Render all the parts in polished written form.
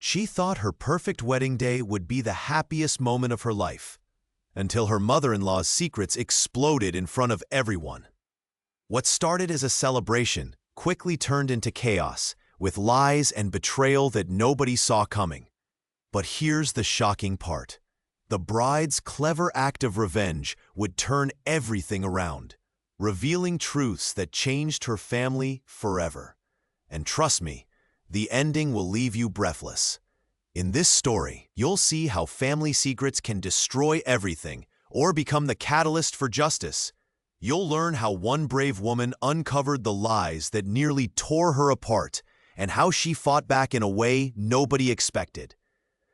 She thought her perfect wedding day would be the happiest moment of her life, until her mother-in-law's secrets exploded in front of everyone. What started as a celebration quickly turned into chaos, with lies and betrayal that nobody saw coming. But here's the shocking part. The bride's clever act of revenge would turn everything around, revealing truths that changed her family forever. And trust me, the ending will leave you breathless. In this story, you'll see how family secrets can destroy everything or become the catalyst for justice. You'll learn how one brave woman uncovered the lies that nearly tore her apart and how she fought back in a way nobody expected.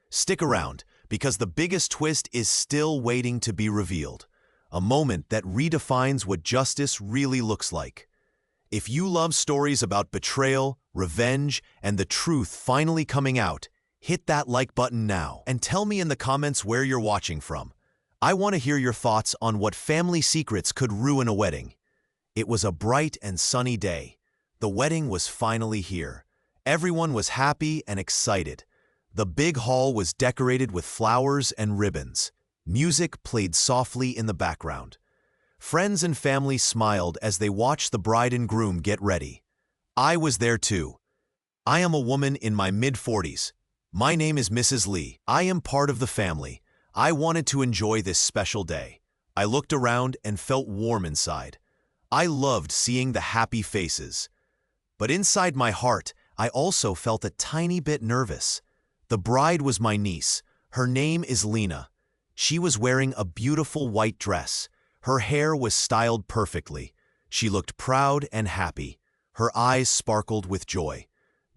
Stick around, because the biggest twist is still waiting to be revealed, a moment that redefines what justice really looks like. If you love stories about betrayal, revenge, and the truth finally coming out, hit that like button now and tell me in the comments where you're watching from. I want to hear your thoughts on what family secrets could ruin a wedding. It was a bright and sunny day. The wedding was finally here. Everyone was happy and excited. The big hall was decorated with flowers and ribbons. Music played softly in the background. Friends and family smiled as they watched the bride and groom get ready. I was there too. I am a woman in my mid-40s. My name is Mrs. Lee. I am part of the family. I wanted to enjoy this special day. I looked around and felt warm inside. I loved seeing the happy faces. But inside my heart, I also felt a tiny bit nervous. The bride was my niece. Her name is Lena. She was wearing a beautiful white dress. Her hair was styled perfectly. She looked proud and happy. Her eyes sparkled with joy.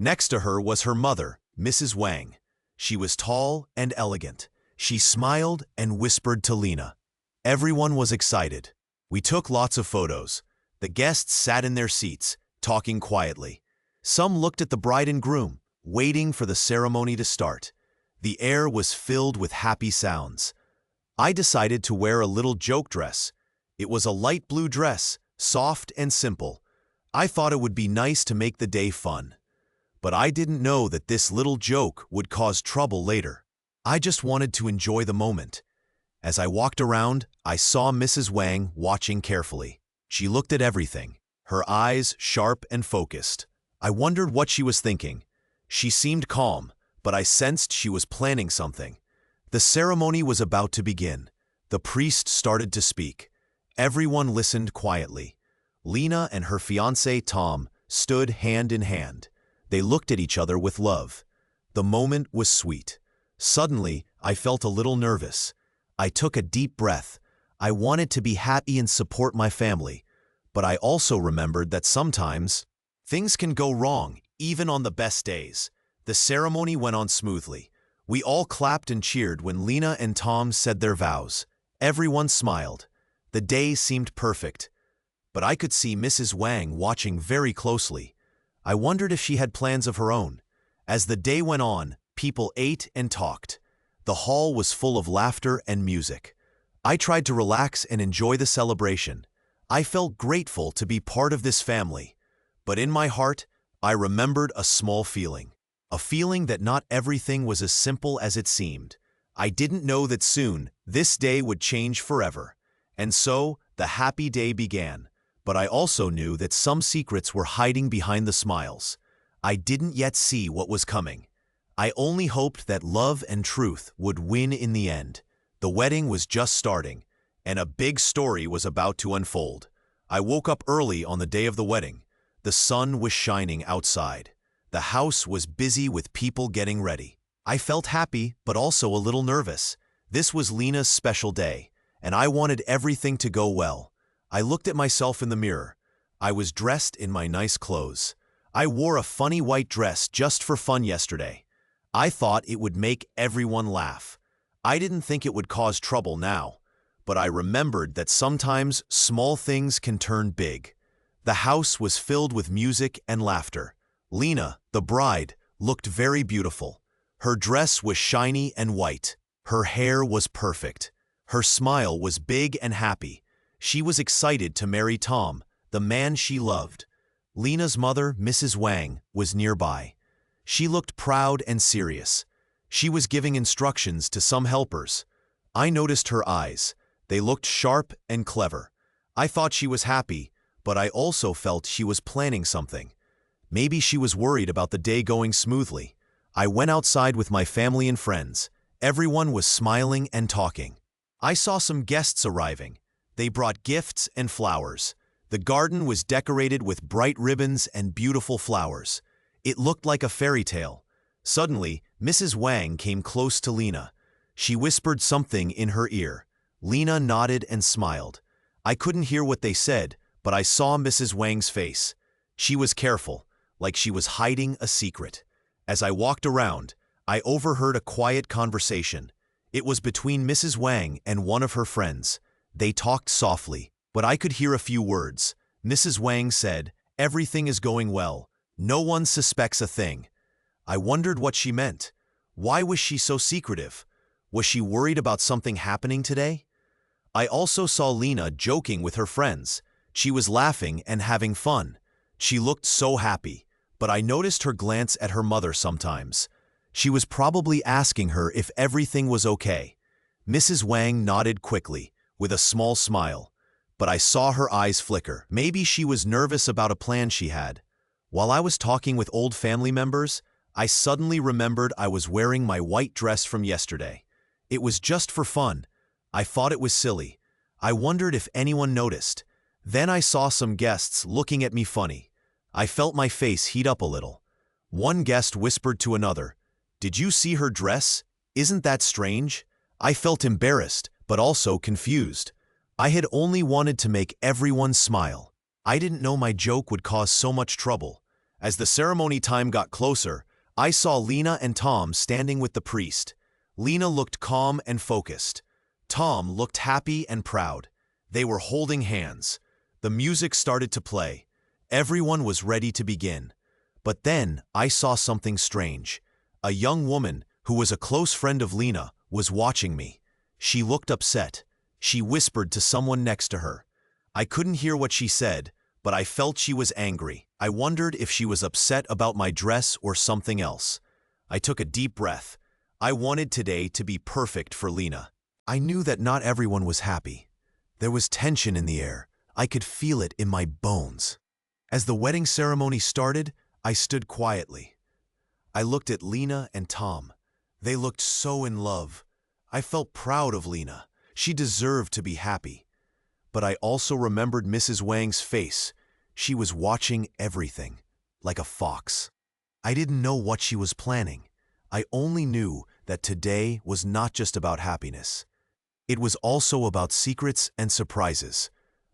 Next to her was her mother, Mrs. Wang. She was tall and elegant. She smiled and whispered to Lena. Everyone was excited. We took lots of photos. The guests sat in their seats, talking quietly. Some looked at the bride and groom, waiting for the ceremony to start. The air was filled with happy sounds. I decided to wear a little joke dress. It was a light blue dress, soft and simple. I thought it would be nice to make the day fun. But I didn't know that this little joke would cause trouble later. I just wanted to enjoy the moment. As I walked around, I saw Mrs. Wang watching carefully. She looked at everything, her eyes sharp and focused. I wondered what she was thinking. She seemed calm, but I sensed she was planning something. The ceremony was about to begin. The priest started to speak. Everyone listened quietly. Lena and her fiancé Tom stood hand in hand. They looked at each other with love. The moment was sweet. Suddenly, I felt a little nervous. I took a deep breath. I wanted to be happy and support my family, but I also remembered that sometimes things can go wrong, even on the best days. The ceremony went on smoothly. We all clapped and cheered when Lena and Tom said their vows. Everyone smiled. The day seemed perfect. But I could see Mrs. Wang watching very closely. I wondered if she had plans of her own. As the day went on, people ate and talked. The hall was full of laughter and music. I tried to relax and enjoy the celebration. I felt grateful to be part of this family. But in my heart, I remembered a small feeling. A feeling that not everything was as simple as it seemed. I didn't know that soon, this day would change forever. And so, the happy day began. But I also knew that some secrets were hiding behind the smiles. I didn't yet see what was coming. I only hoped that love and truth would win in the end. The wedding was just starting, and a big story was about to unfold. I woke up early on the day of the wedding. The sun was shining outside. The house was busy with people getting ready. I felt happy, but also a little nervous. This was Lena's special day, and I wanted everything to go well. I looked at myself in the mirror. I was dressed in my nice clothes. I wore a funny white dress just for fun yesterday. I thought it would make everyone laugh. I didn't think it would cause trouble now, but I remembered that sometimes small things can turn big. The house was filled with music and laughter. Lena, the bride, looked very beautiful. Her dress was shiny and white. Her hair was perfect. Her smile was big and happy. She was excited to marry Tom, the man she loved. Lena's mother, Mrs. Wang, was nearby. She looked proud and serious. She was giving instructions to some helpers. I noticed her eyes. They looked sharp and clever. I thought she was happy, but I also felt she was planning something. Maybe she was worried about the day going smoothly. I went outside with my family and friends. Everyone was smiling and talking. I saw some guests arriving. They brought gifts and flowers. The garden was decorated with bright ribbons and beautiful flowers. It looked like a fairy tale. Suddenly, Mrs. Wang came close to Lena. She whispered something in her ear. Lena nodded and smiled. I couldn't hear what they said, but I saw Mrs. Wang's face. She was careful, like she was hiding a secret. As I walked around, I overheard a quiet conversation. It was between Mrs. Wang and one of her friends. They talked softly, but I could hear a few words. Mrs. Wang said, "Everything is going well. No one suspects a thing." I wondered what she meant. Why was she so secretive? Was she worried about something happening today? I also saw Lena joking with her friends. She was laughing and having fun. She looked so happy, but I noticed her glance at her mother sometimes. She was probably asking her if everything was okay. Mrs. Wang nodded quickly, with a small smile, but I saw her eyes flicker. Maybe she was nervous about a plan she had. While I was talking with old family members, I suddenly remembered I was wearing my white dress from yesterday. It was just for fun. I thought it was silly. I wondered if anyone noticed. Then I saw some guests looking at me funny. I felt my face heat up a little. One guest whispered to another, "Did you see her dress? Isn't that strange?" I felt embarrassed, but also confused. I had only wanted to make everyone smile. I didn't know my joke would cause so much trouble. As the ceremony time got closer, I saw Lena and Tom standing with the priest. Lena looked calm and focused. Tom looked happy and proud. They were holding hands. The music started to play. Everyone was ready to begin. But then I saw something strange. A young woman, who was a close friend of Lena, was watching me. She looked upset. She whispered to someone next to her. I couldn't hear what she said, but I felt she was angry. I wondered if she was upset about my dress or something else. I took a deep breath. I wanted today to be perfect for Lena. I knew that not everyone was happy. There was tension in the air. I could feel it in my bones. As the wedding ceremony started, I stood quietly. I looked at Lena and Tom. They looked so in love. I felt proud of Lena. She deserved to be happy. But I also remembered Mrs. Wang's face. She was watching everything, like a fox. I didn't know what she was planning. I only knew that today was not just about happiness. It was also about secrets and surprises.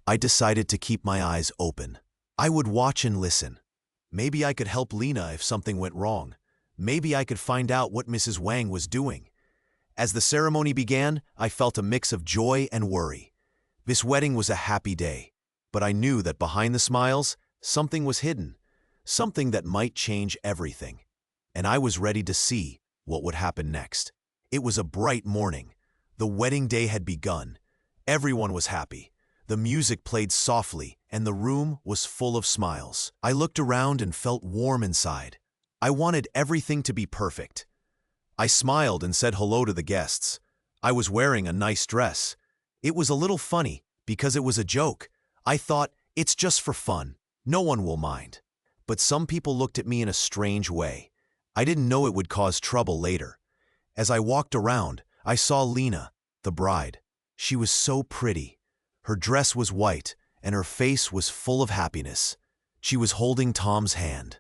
I decided to keep my eyes open. I would watch and listen. Maybe I could help Lena if something went wrong. Maybe I could find out what Mrs. Wang was doing. As the ceremony began, I felt a mix of joy and worry. This wedding was a happy day, but I knew that behind the smiles, something was hidden, something that might change everything. And I was ready to see what would happen next. It was a bright morning. The wedding day had begun. Everyone was happy. The music played softly, and the room was full of smiles. I looked around and felt warm inside. I wanted everything to be perfect. I smiled and said hello to the guests. I was wearing a nice dress. It was a little funny because it was a joke. I thought, it's just for fun. No one will mind. But some people looked at me in a strange way. I didn't know it would cause trouble later. As I walked around, I saw Lena, the bride. She was so pretty. Her dress was white, and her face was full of happiness. She was holding Tom's hand.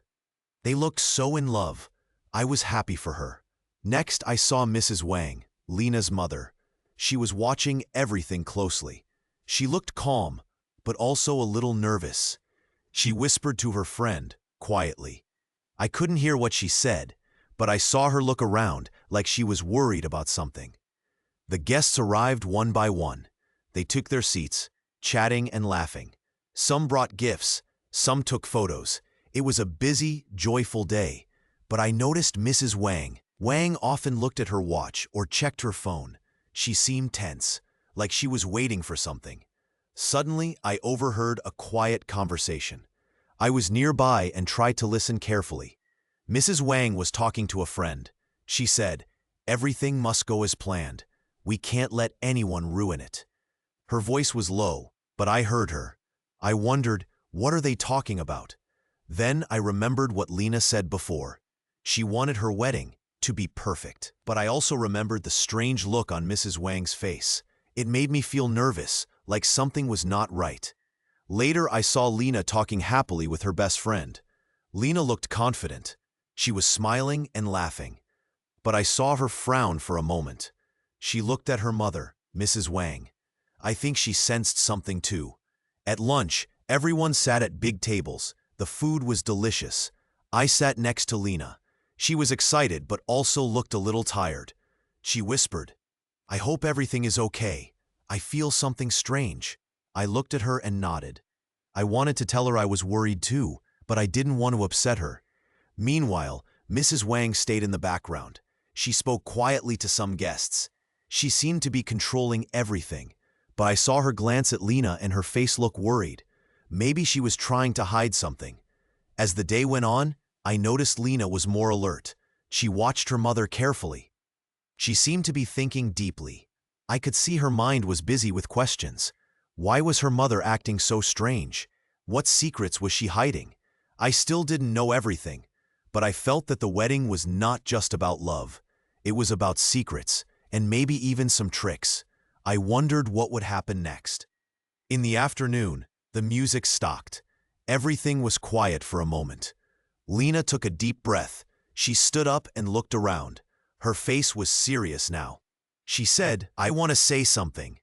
They looked so in love. I was happy for her. Next, I saw Mrs. Wang, Lena's mother. She was watching everything closely. She looked calm, but also a little nervous. She whispered to her friend, quietly. I couldn't hear what she said, but I saw her look around like she was worried about something. The guests arrived one by one. They took their seats, chatting and laughing. Some brought gifts, some took photos. It was a busy, joyful day, but I noticed Mrs. Wang. Wang often looked at her watch or checked her phone. She seemed tense, like she was waiting for something. Suddenly, I overheard a quiet conversation. I was nearby and tried to listen carefully. Mrs. Wang was talking to a friend. She said, "Everything must go as planned. We can't let anyone ruin it." Her voice was low, but I heard her. I wondered, what are they talking about? Then I remembered what Lena said before. She wanted her wedding to be perfect. But I also remembered the strange look on Mrs. Wang's face. It made me feel nervous, like something was not right. Later, I saw Lena talking happily with her best friend. Lena looked confident. She was smiling and laughing. But I saw her frown for a moment. She looked at her mother, Mrs. Wang. I think she sensed something too. At lunch, everyone sat at big tables. The food was delicious. I sat next to Lena. She was excited but also looked a little tired. She whispered, "I hope everything is okay. I feel something strange." I looked at her and nodded. I wanted to tell her I was worried too, but I didn't want to upset her. Meanwhile, Mrs. Wang stayed in the background. She spoke quietly to some guests. She seemed to be controlling everything, but I saw her glance at Lena and her face look worried. Maybe she was trying to hide something. As the day went on, I noticed Lena was more alert. She watched her mother carefully. She seemed to be thinking deeply. I could see her mind was busy with questions. Why was her mother acting so strange? What secrets was she hiding? I still didn't know everything, but I felt that the wedding was not just about love. It was about secrets, and maybe even some tricks. I wondered what would happen next. In the afternoon, the music stopped. Everything was quiet for a moment. Lena took a deep breath. She stood up and looked around. Her face was serious now. She said, "I want to say something."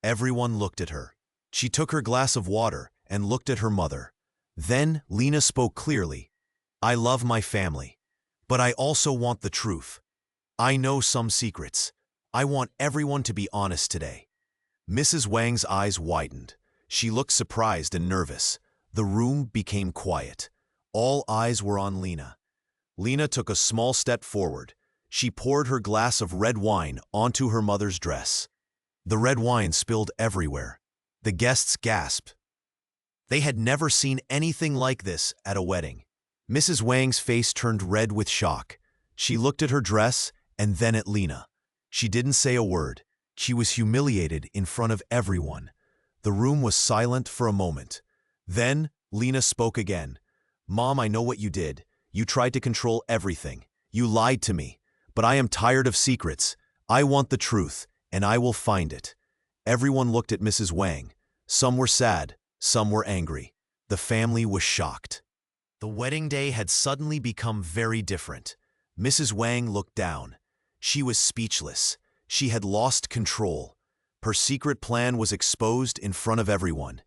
Everyone looked at her. She took her glass of water and looked at her mother. Then Lena spoke clearly. "I love my family, but I also want the truth. I know some secrets. I want everyone to be honest today." Mrs. Wang's eyes widened. She looked surprised and nervous. The room became quiet. All eyes were on Lena. Lena took a small step forward. She poured her glass of red wine onto her mother's dress. The red wine spilled everywhere. The guests gasped. They had never seen anything like this at a wedding. Mrs. Wang's face turned red with shock. She looked at her dress and then at Lena. She didn't say a word. She was humiliated in front of everyone. The room was silent for a moment. Then Lena spoke again. "Mom, I know what you did. You tried to control everything. You lied to me. But I am tired of secrets. I want the truth, and I will find it." Everyone looked at Mrs. Wang. Some were sad, some were angry. The family was shocked. The wedding day had suddenly become very different. Mrs. Wang looked down. She was speechless. She had lost control. Her secret plan was exposed in front of everyone.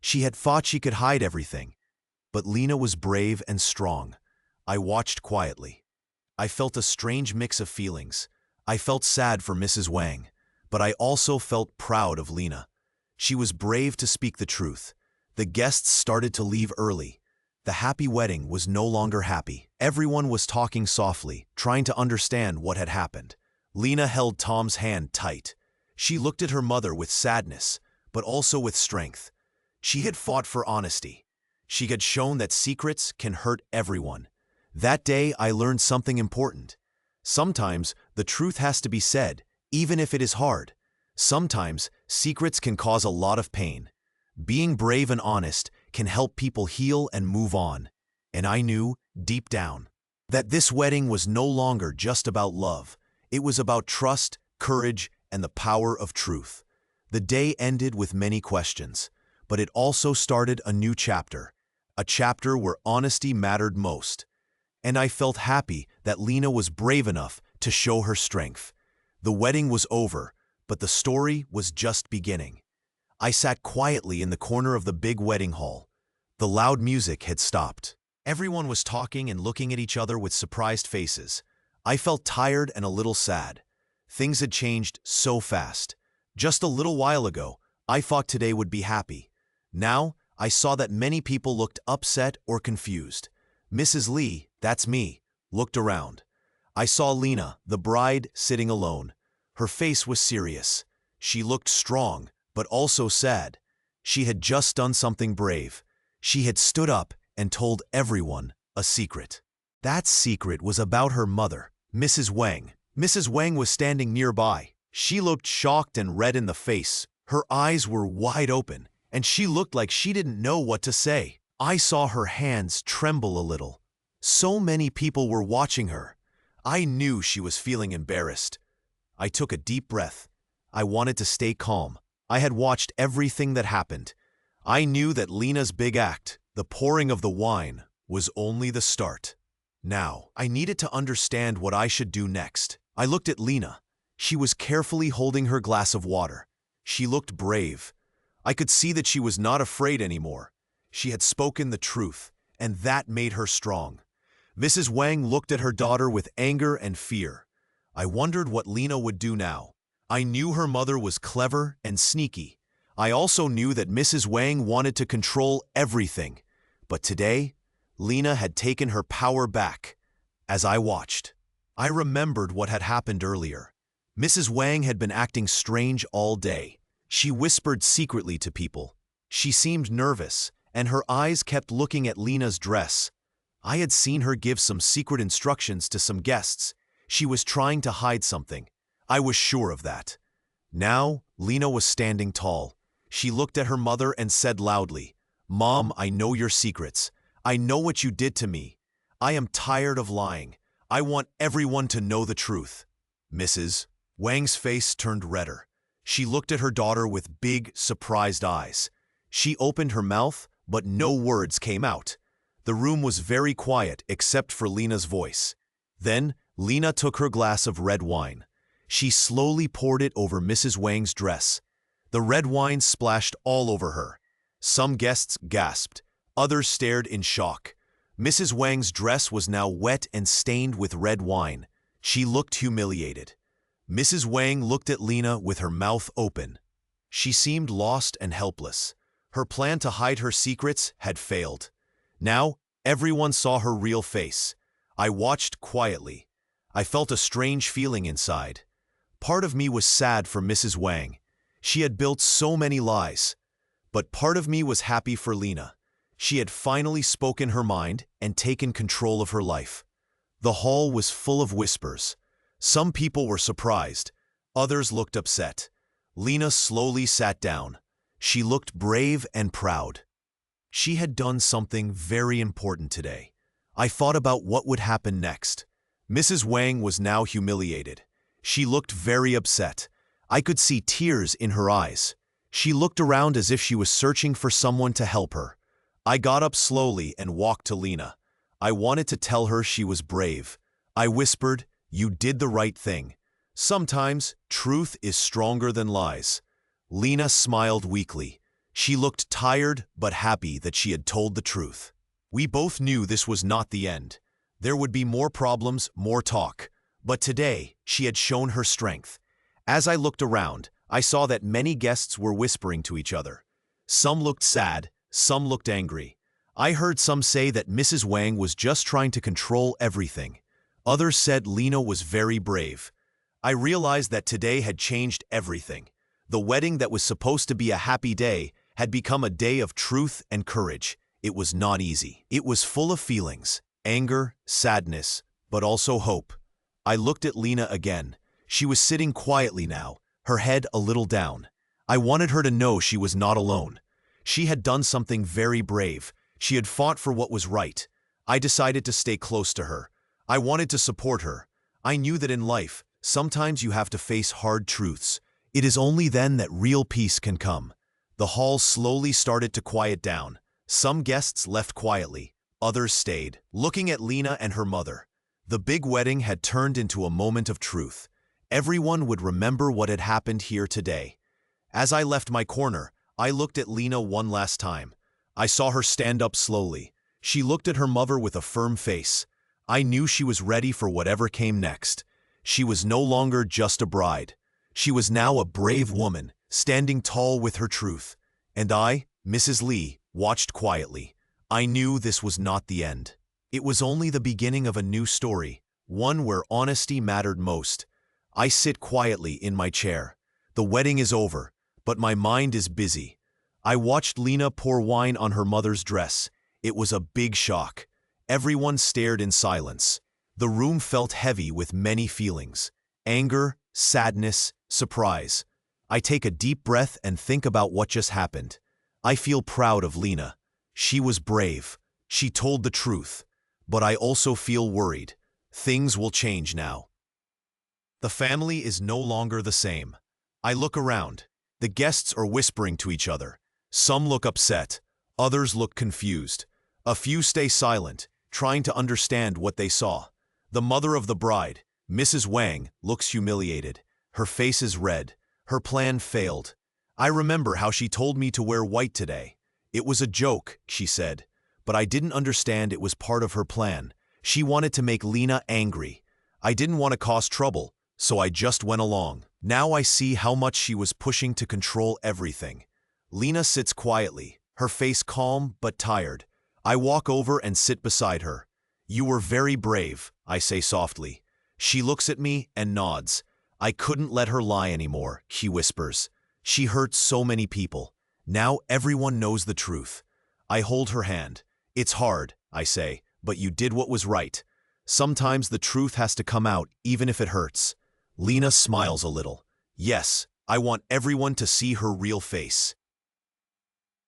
She had thought she could hide everything. But Lena was brave and strong. I watched quietly. I felt a strange mix of feelings. I felt sad for Mrs. Wang, but I also felt proud of Lena. She was brave to speak the truth. The guests started to leave early. The happy wedding was no longer happy. Everyone was talking softly, trying to understand what had happened. Lena held Tom's hand tight. She looked at her mother with sadness, but also with strength. She had fought for honesty. She had shown that secrets can hurt everyone. That day, I learned something important. Sometimes the truth has to be said, even if it is hard. Sometimes secrets can cause a lot of pain. Being brave and honest can help people heal and move on. And I knew, deep down, that this wedding was no longer just about love. It was about trust, courage, and the power of truth. The day ended with many questions, but it also started a new chapter, a chapter where honesty mattered most. And I felt happy that Lena was brave enough to show her strength. The wedding was over, but the story was just beginning. I sat quietly in the corner of the big wedding hall. The loud music had stopped. Everyone was talking and looking at each other with surprised faces. I felt tired and a little sad. Things had changed so fast. Just a little while ago, I thought today would be happy. Now, I saw that many people looked upset or confused. Mrs. Lee, that's me, looked around. I saw Lena, the bride, sitting alone. Her face was serious. She looked strong, but also sad. She had just done something brave. She had stood up and told everyone a secret. That secret was about her mother, Mrs. Wang. Mrs. Wang was standing nearby. She looked shocked and red in the face. Her eyes were wide open, and she looked like she didn't know what to say. I saw her hands tremble a little. So many people were watching her. I knew she was feeling embarrassed. I took a deep breath. I wanted to stay calm. I had watched everything that happened. I knew that Lena's big act, the pouring of the wine, was only the start. Now, I needed to understand what I should do next. I looked at Lena. She was carefully holding her glass of water. She looked brave. I could see that she was not afraid anymore. She had spoken the truth, and that made her strong. Mrs. Wang looked at her daughter with anger and fear. I wondered what Lena would do now. I knew her mother was clever and sneaky. I also knew that Mrs. Wang wanted to control everything. But today, Lena had taken her power back. As I watched, I remembered what had happened earlier. Mrs. Wang had been acting strange all day. She whispered secretly to people. She seemed nervous, and her eyes kept looking at Lena's dress. I had seen her give some secret instructions to some guests. She was trying to hide something. I was sure of that. Now, Lena was standing tall. She looked at her mother and said loudly, "Mom, I know your secrets. I know what you did to me. I am tired of lying. I want everyone to know the truth." Mrs. Wang's face turned redder. She looked at her daughter with big, surprised eyes. She opened her mouth, but no words came out. The room was very quiet except for Lena's voice. Then, Lena took her glass of red wine. She slowly poured it over Mrs. Wang's dress. The red wine splashed all over her. Some guests gasped. Others stared in shock. Mrs. Wang's dress was now wet and stained with red wine. She looked humiliated. Mrs. Wang looked at Lena with her mouth open. She seemed lost and helpless. Her plan to hide her secrets had failed. Now, everyone saw her real face. I watched quietly. I felt a strange feeling inside. Part of me was sad for Mrs. Wang. She had built so many lies. But part of me was happy for Lena. She had finally spoken her mind and taken control of her life. The hall was full of whispers. Some people were surprised. Others looked upset. Lena slowly sat down. She looked brave and proud. She had done something very important today. I thought about what would happen next. Mrs. Wang was now humiliated. She looked very upset. I could see tears in her eyes. She looked around as if she was searching for someone to help her. I got up slowly and walked to Lena. I wanted to tell her she was brave. I whispered, "You did the right thing. Sometimes, truth is stronger than lies." Lena smiled weakly. She looked tired but happy that she had told the truth. We both knew this was not the end. There would be more problems, more talk. But today, she had shown her strength. As I looked around, I saw that many guests were whispering to each other. Some looked sad, some looked angry. I heard some say that Mrs. Wang was just trying to control everything. Others said Lena was very brave. I realized that today had changed everything. The wedding that was supposed to be a happy day had become a day of truth and courage. It was not easy. It was full of feelings, anger, sadness, but also hope. I looked at Lena again. She was sitting quietly now, her head a little down. I wanted her to know she was not alone. She had done something very brave. She had fought for what was right. I decided to stay close to her. I wanted to support her. I knew that in life, sometimes you have to face hard truths. It is only then that real peace can come. The hall slowly started to quiet down. Some guests left quietly. Others stayed, looking at Lena and her mother. The big wedding had turned into a moment of truth. Everyone would remember what had happened here today. As I left my corner, I looked at Lena one last time. I saw her stand up slowly. She looked at her mother with a firm face. I knew she was ready for whatever came next. She was no longer just a bride. She was now a brave woman, standing tall with her truth. And I, Mrs. Lee, watched quietly. I knew this was not the end. It was only the beginning of a new story, one where honesty mattered most. I sit quietly in my chair. The wedding is over, but my mind is busy. I watched Lena pour wine on her mother's dress. It was a big shock. Everyone stared in silence. The room felt heavy with many feelings: anger, sadness, surprise. I take a deep breath and think about what just happened. I feel proud of Lena. She was brave. She told the truth. But I also feel worried. Things will change now. The family is no longer the same. I look around. The guests are whispering to each other. Some look upset. Others look confused. A few stay silent, trying to understand what they saw. The mother of the bride, Mrs. Wang, looks humiliated. Her face is red. Her plan failed. I remember how she told me to wear white today. It was a joke, she said. But I didn't understand it was part of her plan. She wanted to make Lena angry. I didn't want to cause trouble, so I just went along. Now I see how much she was pushing to control everything. Lena sits quietly, her face calm but tired. I walk over and sit beside her. "You were very brave," I say softly. She looks at me and nods. "I couldn't let her lie anymore," she whispers. "She hurt so many people. Now everyone knows the truth." I hold her hand. "It's hard," I say, "but you did what was right. Sometimes the truth has to come out, even if it hurts." Lena smiles a little. "Yes, I want everyone to see her real face."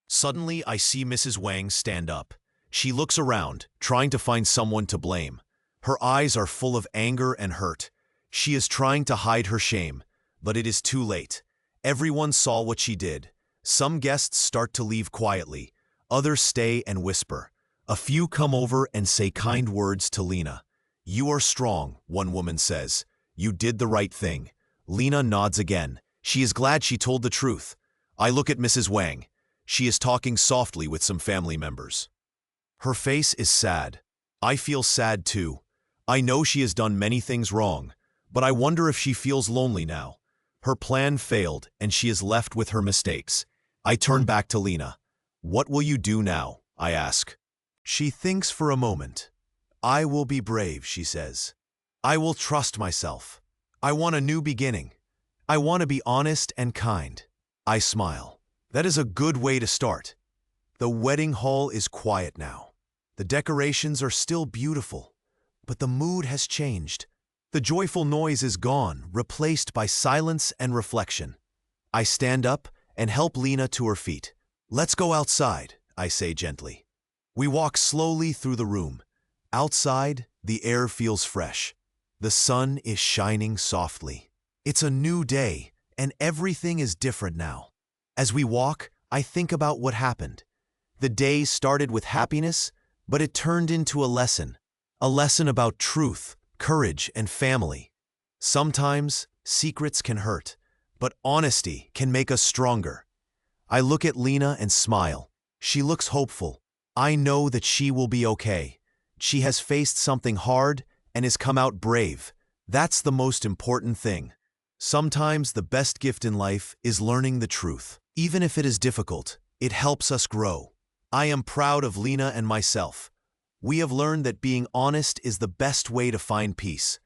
Suddenly, I see Mrs. Wang stand up. She looks around, trying to find someone to blame. Her eyes are full of anger and hurt. She is trying to hide her shame, but it is too late. Everyone saw what she did. Some guests start to leave quietly. Others stay and whisper. A few come over and say kind words to Lena. "You are strong," one woman says. "You did the right thing." Lena nods again. She is glad she told the truth. I look at Mrs. Wang. She is talking softly with some family members. Her face is sad. I feel sad too. I know she has done many things wrong, but I wonder if she feels lonely now. Her plan failed, and she is left with her mistakes. I turn back to Lena. "What will you do now?" I ask. She thinks for a moment. "I will be brave," she says. "I will trust myself. I want a new beginning. I want to be honest and kind." I smile. That is a good way to start. The wedding hall is quiet now. The decorations are still beautiful, but the mood has changed. The joyful noise is gone, replaced by silence and reflection. I stand up and help Lena to her feet. "Let's go outside," I say gently. We walk slowly through the room. Outside, the air feels fresh. The sun is shining softly. It's a new day, and everything is different now. As we walk, I think about what happened. The day started with happiness, but it turned into a lesson about truth, courage, and family. Sometimes secrets can hurt, but honesty can make us stronger. I look at Lena and smile. She looks hopeful. I know that she will be okay. She has faced something hard and has come out brave. That's the most important thing. Sometimes the best gift in life is learning the truth. Even if it is difficult, it helps us grow. I am proud of Lena and myself. We have learned that being honest is the best way to find peace.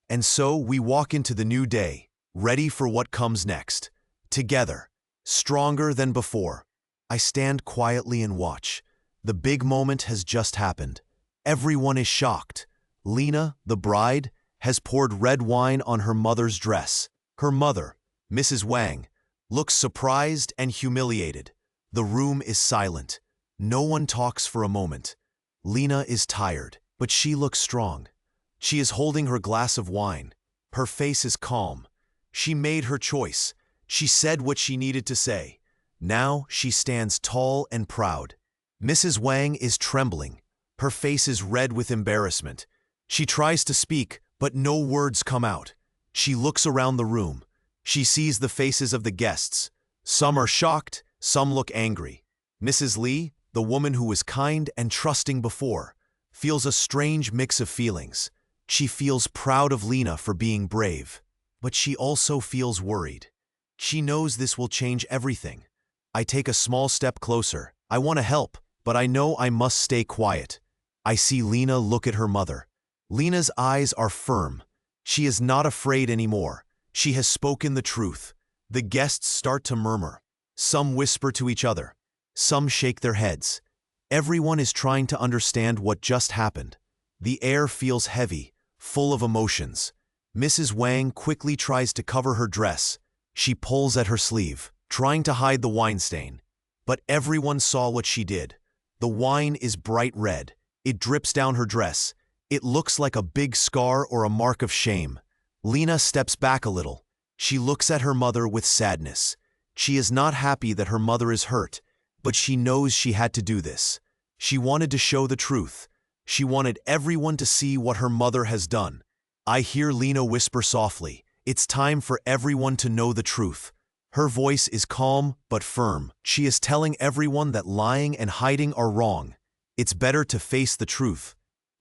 And so we walk into the new day, ready for what comes next. Together, stronger than before. I stand quietly and watch. The big moment has just happened. Everyone is shocked. Lena, the bride, has poured red wine on her mother's dress. Her mother, Mrs. Wang, looks surprised and humiliated. The room is silent. No one talks for a moment. Lena is tired, but she looks strong. She is holding her glass of wine. Her face is calm. She made her choice. She said what she needed to say. Now she stands tall and proud. Mrs. Wang is trembling. Her face is red with embarrassment. She tries to speak, but no words come out. She looks around the room. She sees the faces of the guests. Some are shocked, some look angry. Mrs. Li, the woman who was kind and trusting before, feels a strange mix of feelings. She feels proud of Lena for being brave, but she also feels worried. She knows this will change everything. I take a small step closer. I want to help, but I know I must stay quiet. I see Lena look at her mother. Lena's eyes are firm. She is not afraid anymore. She has spoken the truth. The guests start to murmur. Some whisper to each other. Some shake their heads. Everyone is trying to understand what just happened. The air feels heavy, full of emotions. Mrs. Wang quickly tries to cover her dress. She pulls at her sleeve, trying to hide the wine stain. But everyone saw what she did. The wine is bright red. It drips down her dress. It looks like a big scar or a mark of shame. Lena steps back a little. She looks at her mother with sadness. She is not happy that her mother is hurt, but she knows she had to do this. She wanted to show the truth. She wanted everyone to see what her mother has done. I hear Lena whisper softly, "It's time for everyone to know the truth." Her voice is calm but firm. She is telling everyone that lying and hiding are wrong. It's better to face the truth.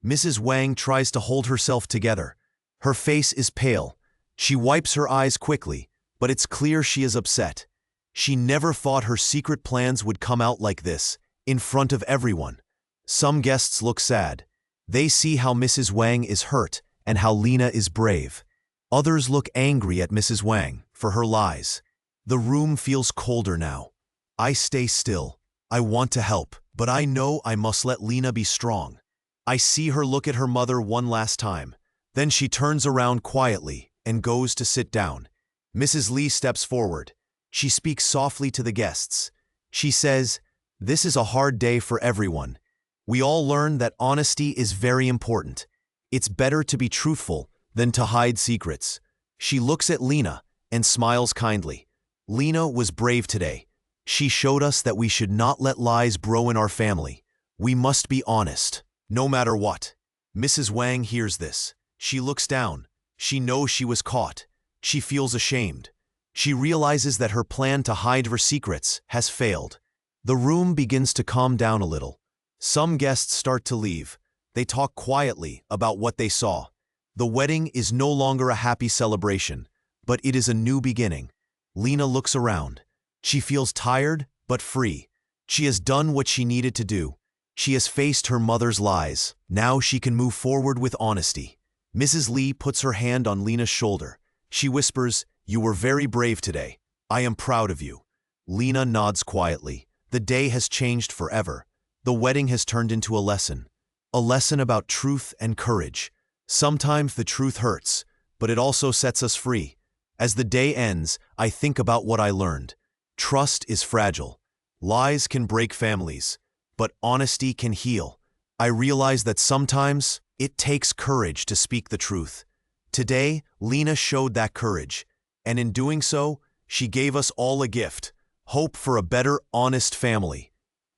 Mrs. Wang tries to hold herself together. Her face is pale. She wipes her eyes quickly, but it's clear she is upset. She never thought her secret plans would come out like this, in front of everyone. Some guests look sad. They see how Mrs. Wang is hurt and how Lena is brave. Others look angry at Mrs. Wang for her lies. The room feels colder now. I stay still. I want to help, but I know I must let Lena be strong. I see her look at her mother one last time. Then she turns around quietly and goes to sit down. Mrs. Li steps forward. She speaks softly to the guests. She says, "This is a hard day for everyone. We all learn that honesty is very important. It's better to be truthful than to hide secrets." She looks at Lena and smiles kindly. Lena was brave today. She showed us that we should not let lies grow in our family. We must be honest, no matter what. Mrs. Wang hears this. She looks down. She knows she was caught. She feels ashamed. She realizes that her plan to hide her secrets has failed. The room begins to calm down a little. Some guests start to leave. They talk quietly about what they saw. The wedding is no longer a happy celebration, but it is a new beginning. Lena looks around. She feels tired, but free. She has done what she needed to do. She has faced her mother's lies. Now she can move forward with honesty. Mrs. Li puts her hand on Lena's shoulder. She whispers, "You were very brave today. I am proud of you." Lena nods quietly. The day has changed forever. The wedding has turned into a lesson. A lesson about truth and courage. Sometimes the truth hurts, but it also sets us free. As the day ends, I think about what I learned. Trust is fragile. Lies can break families, but honesty can heal. I realize that sometimes it takes courage to speak the truth. Today, Lena showed that courage, and in doing so, she gave us all a gift, hope for a better, honest family.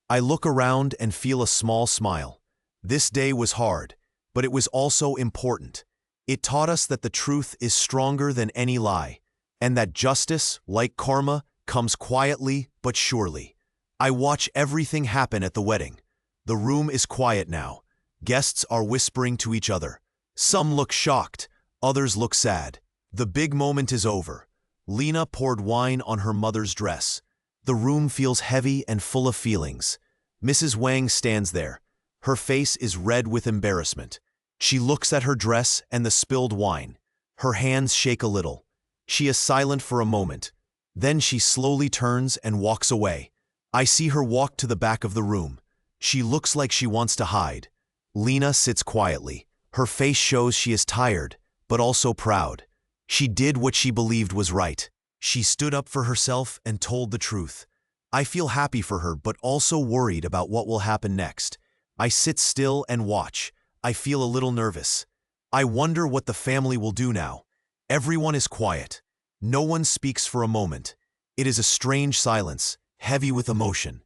I look around and feel a small smile. This day was hard, but it was also important. It taught us that the truth is stronger than any lie, and that justice, like karma, comes quietly but surely. I watch everything happen at the wedding. The room is quiet now. Guests are whispering to each other. Some look shocked, others look sad. The big moment is over. Lena poured wine on her mother's dress. The room feels heavy and full of feelings. Mrs. Wang stands there. Her face is red with embarrassment. She looks at her dress and the spilled wine. Her hands shake a little. She is silent for a moment. Then she slowly turns and walks away. I see her walk to the back of the room. She looks like she wants to hide. Lena sits quietly. Her face shows she is tired, but also proud. She did what she believed was right. She stood up for herself and told the truth. I feel happy for her, but also worried about what will happen next. I sit still and watch. I feel a little nervous. I wonder what the family will do now. Everyone is quiet. No one speaks for a moment. It is a strange silence, heavy with emotion.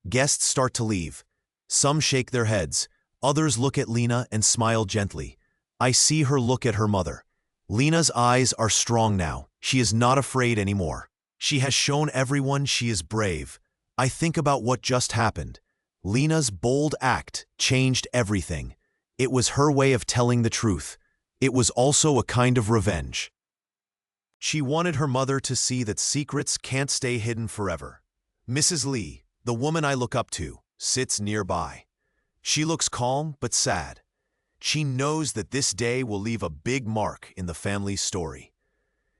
Guests start to leave. Some shake their heads. Others look at Lena and smile gently. I see her look at her mother. Lena's eyes are strong now. She is not afraid anymore. She has shown everyone she is brave. I think about what just happened. Lena's bold act changed everything. It was her way of telling the truth. It was also a kind of revenge. She wanted her mother to see that secrets can't stay hidden forever. Mrs. Li, the woman I look up to, sits nearby. She looks calm but sad. She knows that this day will leave a big mark in the family's story.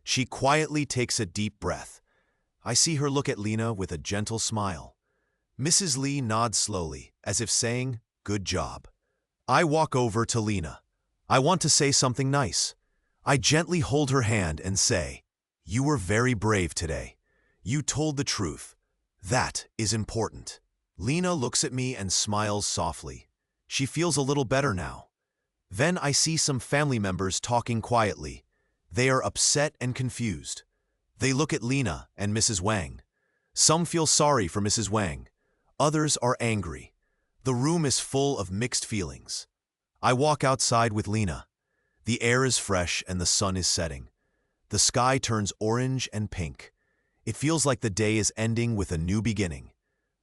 She quietly takes a deep breath. I see her look at Lena with a gentle smile. Mrs. Li nods slowly, as if saying, "Good job." I walk over to Lena. I want to say something nice. I gently hold her hand and say, "You were very brave today. You told the truth. That is important." Lena looks at me and smiles softly. She feels a little better now. Then I see some family members talking quietly. They are upset and confused. They look at Lena and Mrs. Wang. Some feel sorry for Mrs. Wang. Others are angry. The room is full of mixed feelings. I walk outside with Lena. The air is fresh and the sun is setting. The sky turns orange and pink. It feels like the day is ending with a new beginning.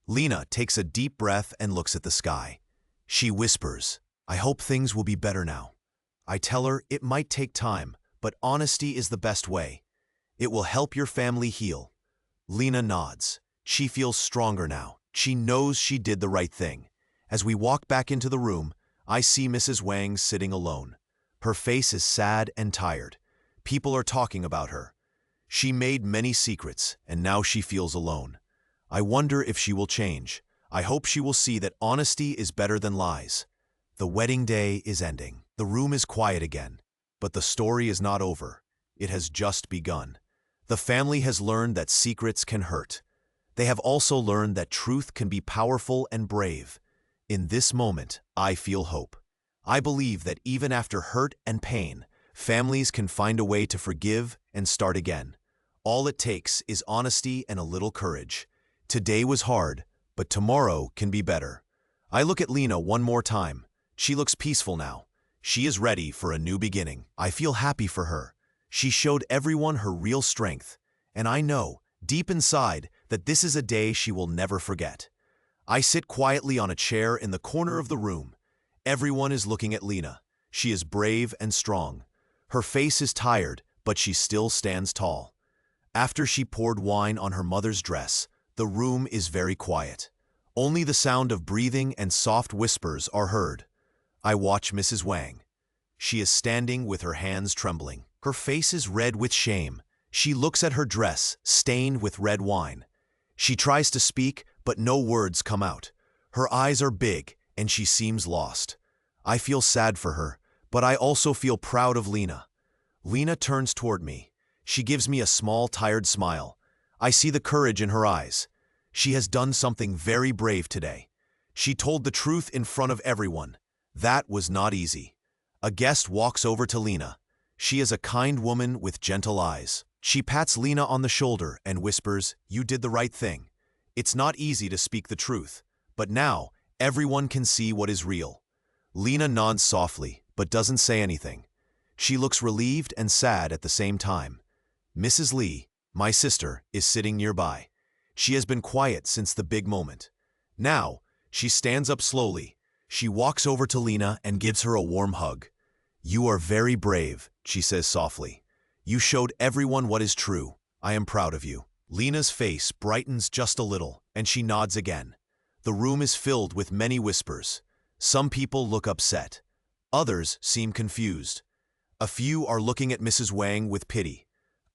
Lena takes a deep breath and looks at the sky. She whispers, "I hope things will be better now." I tell her it might take time, but honesty is the best way. It will help your family heal. Lena nods. She feels stronger now. She knows she did the right thing. As we walk back into the room, I see Mrs. Wang sitting alone. Her face is sad and tired. People are talking about her. She made many secrets, and now she feels alone. I wonder if she will change. I hope she will see that honesty is better than lies. The wedding day is ending. The room is quiet again. But the story is not over. It has just begun. The family has learned that secrets can hurt. They have also learned that truth can be powerful and brave. In this moment, I feel hope. I believe that even after hurt and pain, families can find a way to forgive and start again. All it takes is honesty and a little courage. Today was hard, but tomorrow can be better. I look at Lena one more time. She looks peaceful now. She is ready for a new beginning. I feel happy for her. She showed everyone her real strength, and I know, deep inside, that this is a day she will never forget. I sit quietly on a chair in the corner of the room. Everyone is looking at Lena. She is brave and strong. Her face is tired, but she still stands tall. After she poured wine on her mother's dress, the room is very quiet. Only the sound of breathing and soft whispers are heard. I watch Mrs. Wang. She is standing with her hands trembling. Her face is red with shame. She looks at her dress, stained with red wine. She tries to speak, but no words come out. Her eyes are big, and she seems lost. I feel sad for her, but I also feel proud of Lena. Lena turns toward me. She gives me a small, tired smile. I see the courage in her eyes. She has done something very brave today. She told the truth in front of everyone. That was not easy. A guest walks over to Lena. She is a kind woman with gentle eyes. She pats Lena on the shoulder and whispers, "You did the right thing." It's not easy to speak the truth, but now everyone can see what is real. Lena nods softly, but doesn't say anything. She looks relieved and sad at the same time. Mrs. Lee, my sister, is sitting nearby. She has been quiet since the big moment. Now, she stands up slowly. She walks over to Lena and gives her a warm hug. "You are very brave," she says softly. "You showed everyone what is true. I am proud of you." Lena's face brightens just a little, and she nods again. The room is filled with many whispers. Some people look upset. Others seem confused. A few are looking at Mrs. Wang with pity.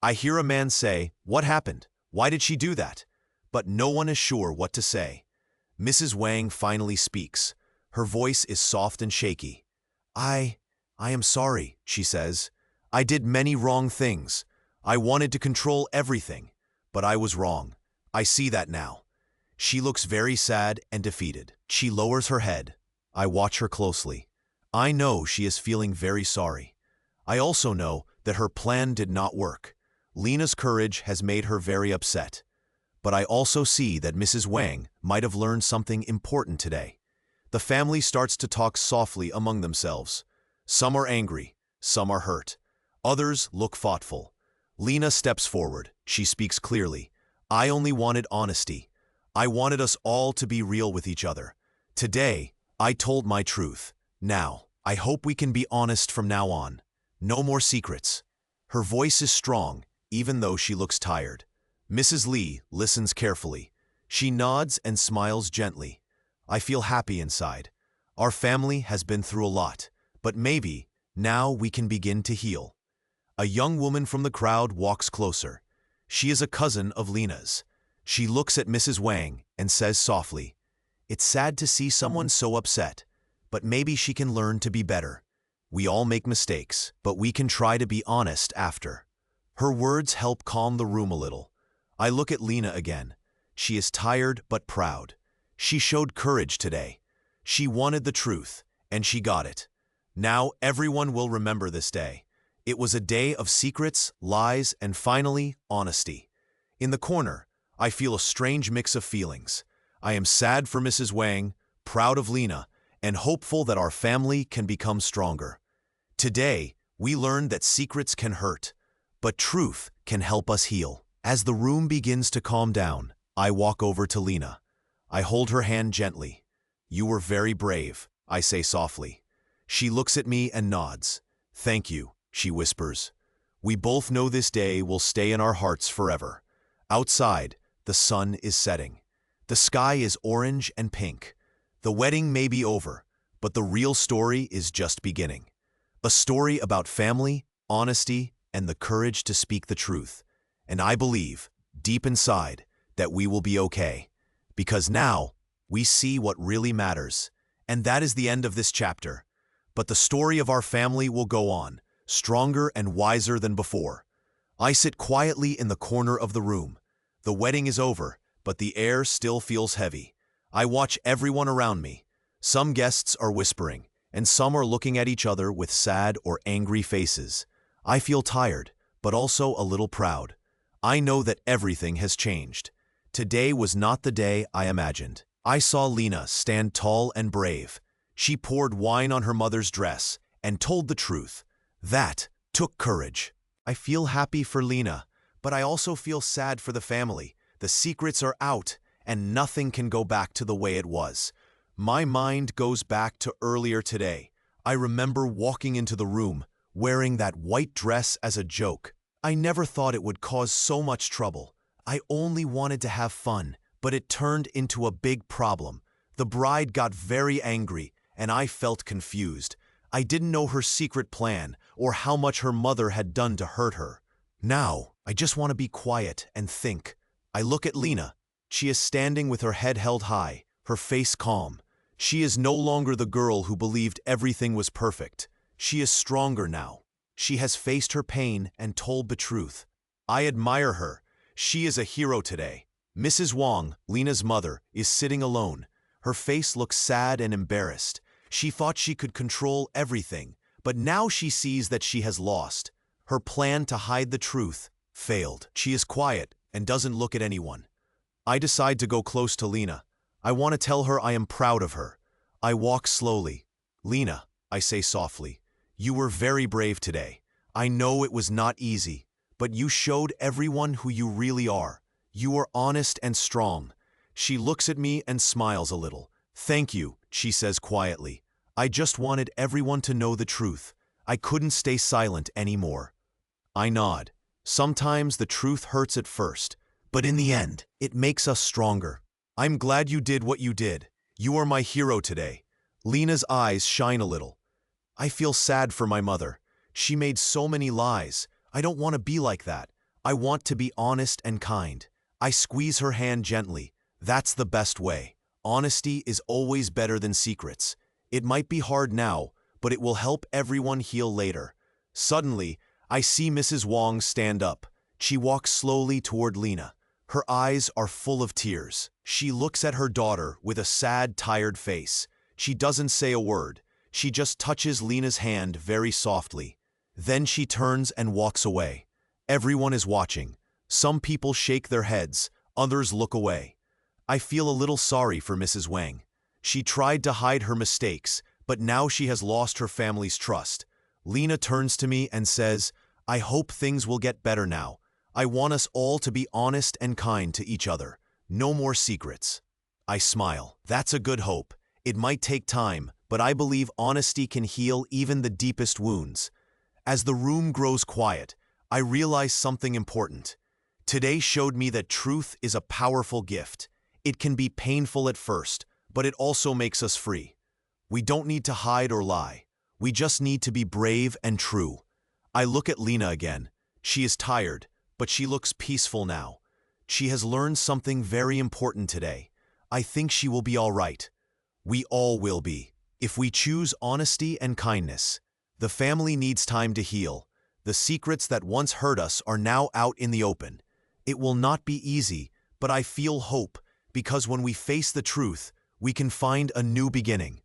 I hear a man say, "What happened? Why did she do that?" But no one is sure what to say. Mrs. Wang finally speaks. Her voice is soft and shaky. I am sorry," she says. "I did many wrong things. I wanted to control everything, but I was wrong. I see that now." She looks very sad and defeated. She lowers her head. I watch her closely. I know she is feeling very sorry. I also know that her plan did not work. Lena's courage has made her very upset. But I also see that Mrs. Wang might have learned something important today. The family starts to talk softly among themselves. Some are angry, some are hurt. Others look thoughtful. Lena steps forward. She speaks clearly. "I only wanted honesty. I wanted us all to be real with each other. Today, I told my truth. Now, I hope we can be honest from now on. No more secrets." Her voice is strong, even though she looks tired. Mrs. Lee listens carefully. She nods and smiles gently. I feel happy inside. Our family has been through a lot, but maybe now we can begin to heal. A young woman from the crowd walks closer. She is a cousin of Lena's. She looks at Mrs. Wang and says softly, It's sad to see someone so upset, but maybe she can learn to be better. We all make mistakes, but we can try to be honest after. Her words help calm the room a little. I look at Lena again. She is tired but proud. She showed courage today. She wanted the truth, and she got it. Now everyone will remember this day. It was a day of secrets, lies, and finally, honesty. In the corner, I feel a strange mix of feelings. I am sad for Mrs. Wang, proud of Lena, and hopeful that our family can become stronger. Today, we learned that secrets can hurt, but truth can help us heal. As the room begins to calm down, I walk over to Lena. I hold her hand gently. "You were very brave," I say softly. She looks at me and nods. "Thank you," she whispers. We both know this day will stay in our hearts forever. Outside, the sun is setting. The sky is orange and pink. The wedding may be over, but the real story is just beginning. A story about family, honesty, and the courage to speak the truth. And I believe, deep inside, that we will be okay. Because now, we see what really matters. And that is the end of this chapter. But the story of our family will go on, stronger and wiser than before. I sit quietly in the corner of the room. The wedding is over, but the air still feels heavy. I watch everyone around me. Some guests are whispering, and some are looking at each other with sad or angry faces. I feel tired, but also a little proud. I know that everything has changed. Today was not the day I imagined. I saw Lena stand tall and brave. She poured wine on her mother's dress and told the truth. That took courage. I feel happy for Lena, but I also feel sad for the family. The secrets are out, and nothing can go back to the way it was. My mind goes back to earlier today. I remember walking into the room, wearing that white dress as a joke. I never thought it would cause so much trouble. I only wanted to have fun, but it turned into a big problem. The bride got very angry, and I felt confused. I didn't know her secret plan or how much her mother had done to hurt her. Now, I just want to be quiet and think. I look at Lena. She is standing with her head held high, her face calm. She is no longer the girl who believed everything was perfect. She is stronger now. She has faced her pain and told the truth. I admire her. She is a hero today. Mrs. Wang, Lena's mother, is sitting alone. Her face looks sad and embarrassed. She thought she could control everything, but now she sees that she has lost. Her plan to hide the truth failed. She is quiet and doesn't look at anyone. I decide to go close to Lena. I want to tell her I am proud of her. I walk slowly. "Lena," I say softly, "you were very brave today. I know it was not easy, but you showed everyone who you really are. You are honest and strong." She looks at me and smiles a little. "Thank you," she says quietly. "I just wanted everyone to know the truth. I couldn't stay silent anymore." I nod. Sometimes the truth hurts at first, but in the end, it makes us stronger. "I'm glad you did what you did. You are my hero today." Lena's eyes shine a little. I feel sad for my mother. She made so many lies. I don't want to be like that. I want to be honest and kind. I squeeze her hand gently. That's the best way. Honesty is always better than secrets. It might be hard now, but it will help everyone heal later. Suddenly, I see Mrs. Wang stand up. She walks slowly toward Lena. Her eyes are full of tears. She looks at her daughter with a sad, tired face. She doesn't say a word. She just touches Lena's hand very softly. Then she turns and walks away. Everyone is watching. Some people shake their heads, others look away. I feel a little sorry for Mrs. Wang. She tried to hide her mistakes, but now she has lost her family's trust. Lena turns to me and says, "I hope things will get better now. I want us all to be honest and kind to each other. No more secrets." I smile. That's a good hope. It might take time, but I believe honesty can heal even the deepest wounds. As the room grows quiet, I realize something important. Today showed me that truth is a powerful gift. It can be painful at first, but it also makes us free. We don't need to hide or lie. We just need to be brave and true. I look at Lena again. She is tired, but she looks peaceful now. She has learned something very important today. I think she will be all right. We all will be. If we choose honesty and kindness, the family needs time to heal. The secrets that once hurt us are now out in the open. It will not be easy, but I feel hope, because when we face the truth, we can find a new beginning.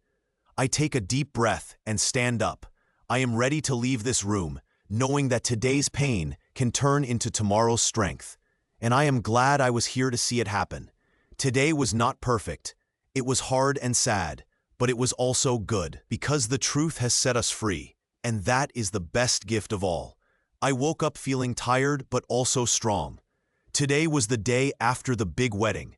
I take a deep breath and stand up. I am ready to leave this room, knowing that today's pain can turn into tomorrow's strength. And I am glad I was here to see it happen. Today was not perfect. It was hard and sad, but it was also good, because the truth has set us free, and that is the best gift of all. I woke up feeling tired but also strong. Today was the day after the big wedding.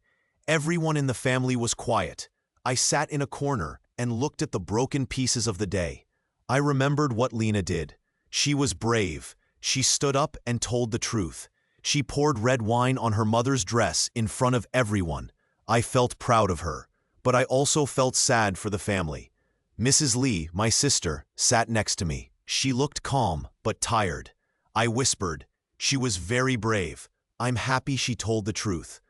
Everyone in the family was quiet. I sat in a corner and looked at the broken pieces of the day. I remembered what Lena did. She was brave. She stood up and told the truth. She poured red wine on her mother's dress in front of everyone. I felt proud of her, but I also felt sad for the family. Mrs. Lee, my sister, sat next to me. She looked calm but tired. I whispered, "She was very brave. I'm happy she told the truth."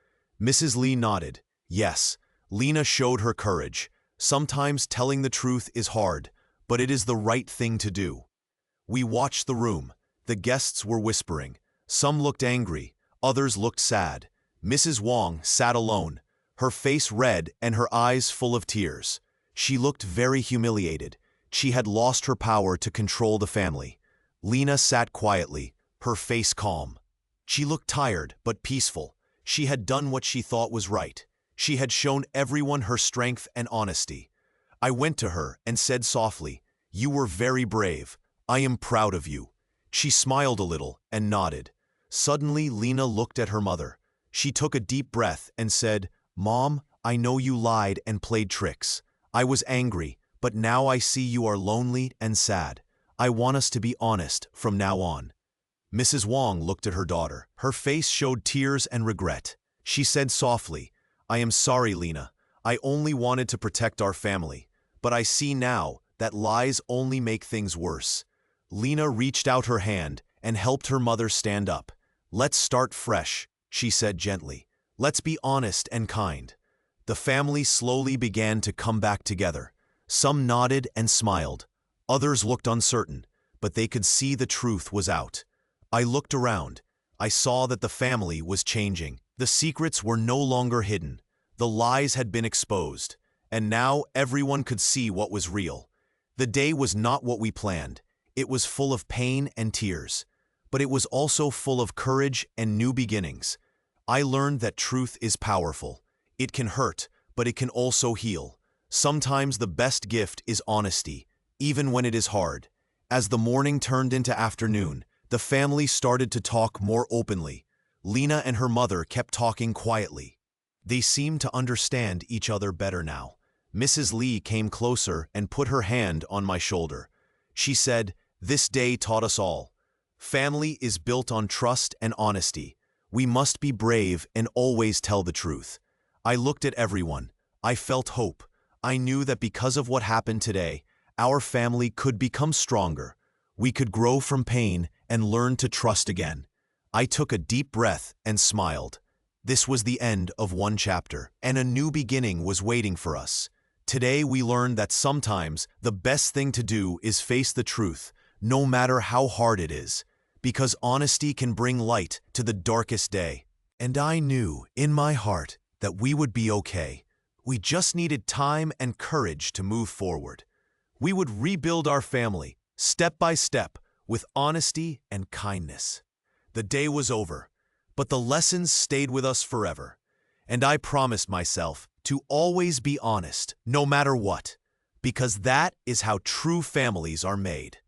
Mrs. Lee nodded. Yes, Lena showed her courage. Sometimes telling the truth is hard, but it is the right thing to do. We watched the room. The guests were whispering. Some looked angry, others looked sad. Mrs. Wong sat alone, her face red and her eyes full of tears. She looked very humiliated. She had lost her power to control the family. Lena sat quietly, her face calm. She looked tired but peaceful. She had done what she thought was right. She had shown everyone her strength and honesty. I went to her and said softly, "You were very brave. I am proud of you." She smiled a little and nodded. Suddenly, Lena looked at her mother. She took a deep breath and said, "Mom, I know you lied and played tricks. I was angry, but now I see you are lonely and sad. I want us to be honest from now on." Mrs. Wong looked at her daughter. Her face showed tears and regret. She said softly, "I am sorry, Lena. I only wanted to protect our family. But I see now that lies only make things worse." Lena reached out her hand and helped her mother stand up. "Let's start fresh," she said gently. "Let's be honest and kind." The family slowly began to come back together. Some nodded and smiled. Others looked uncertain, but they could see the truth was out. I looked around. I saw that the family was changing. The secrets were no longer hidden. The lies had been exposed, and now everyone could see what was real. The day was not what we planned. It was full of pain and tears, but it was also full of courage and new beginnings. I learned that truth is powerful. It can hurt, but it can also heal. Sometimes the best gift is honesty, even when it is hard. As the morning turned into afternoon, the family started to talk more openly. Lena and her mother kept talking quietly. They seemed to understand each other better now. Mrs. Lee came closer and put her hand on my shoulder. She said, "This day taught us all. Family is built on trust and honesty. We must be brave and always tell the truth." I looked at everyone. I felt hope. I knew that because of what happened today, our family could become stronger. We could grow from pain and learn to trust again. I took a deep breath and smiled. This was the end of one chapter, and a new beginning was waiting for us. Today we learned that sometimes the best thing to do is face the truth, no matter how hard it is, because honesty can bring light to the darkest day. And I knew in my heart that we would be okay. We just needed time and courage to move forward. We would rebuild our family, step by step, with honesty and kindness. The day was over, but the lessons stayed with us forever. And I promised myself to always be honest, no matter what, because that is how true families are made.